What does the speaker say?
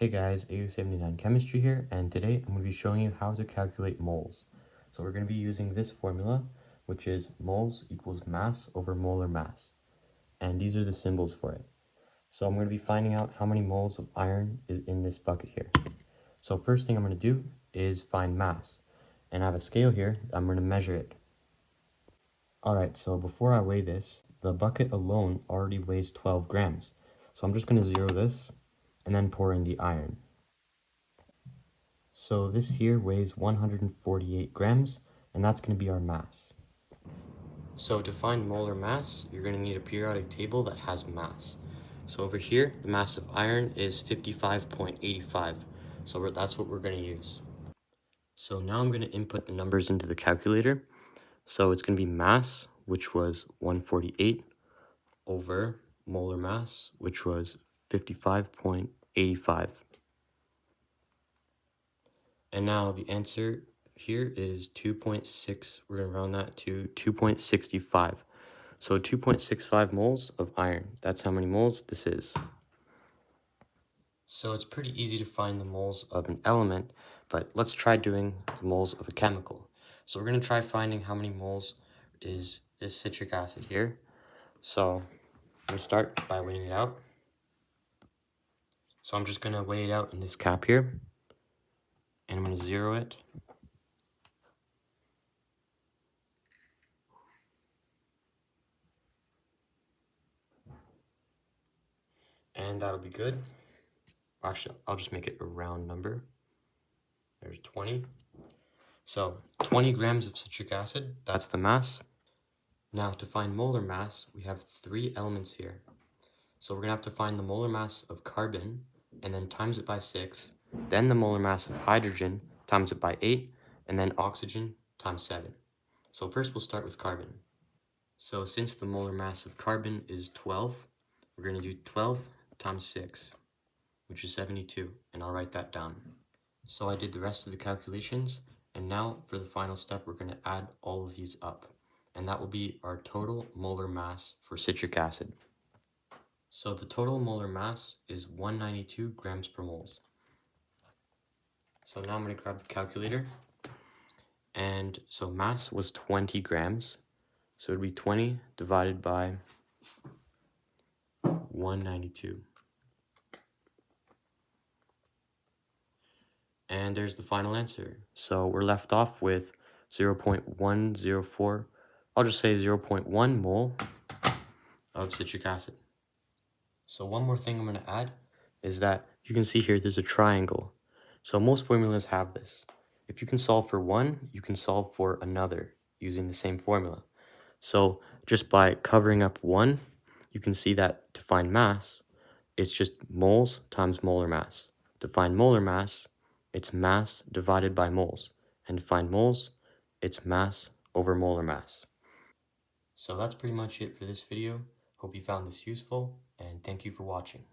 Hey guys, AU79 Chemistry here, and today I'm going to be showing you how to calculate moles. So we're going to be using this formula, which is moles equals mass over molar mass. And these are the symbols for it. So I'm going to be finding out how many moles of iron is in this bucket here. So first thing I'm going to do is find mass. And I have a scale here, I'm going to measure it. Alright, so before I weigh this, the bucket alone already weighs 12 grams. So I'm just going to zero this and then pour in the iron. So this here weighs 148 grams, and that's going to be our mass. So to find molar mass, you're going to need a periodic table that has mass. So over here, the mass of iron is 55.85. So that's what we're going to use. So now I'm going to input the numbers into the calculator. So it's going to be mass, which was 148, over molar mass, which was 55.85. And now the answer here is 2.6. We're going to round that to 2.65. So 2.65 moles of iron. That's how many moles this is. So it's pretty easy to find the moles of an element, but let's try doing the moles of a chemical. So we're going to try finding how many moles is this citric acid here. So I'm going to start by weighing it out. So I'm just going to weigh it out in this cap here, and I'm going to zero it. And that'll be good. Actually, I'll just make it a round number. There's 20. So 20 grams of citric acid, that's the mass. Now to find molar mass, we have 3 elements here. So we're gonna have to find the molar mass of carbon and then times it by 6, then the molar mass of hydrogen, times it by 8, and then oxygen times 7. So first we'll start with carbon. So since the molar mass of carbon is 12, we're gonna do 12 times 6, which is 72, and I'll write that down. So I did the rest of the calculations, and now for the final step, we're going to add all of these up, and that will be our total molar mass for citric acid. So the total molar mass is 192 grams per moles. So now I'm going to grab the calculator, and so mass was 20 grams, so it would be 20 divided by 192. And there's the final answer. So we're left off with 0.104, I'll just say 0.1 mole of citric acid. So one more thing I'm going to add is that you can see here there's a triangle. So most formulas have this. If you can solve for one, you can solve for another using the same formula. So just by covering up one, you can see that to find mass, it's just moles times molar mass. To find molar mass, it's mass divided by moles. And to find moles, it's mass over molar mass. So that's pretty much it for this video. Hope you found this useful, and thank you for watching.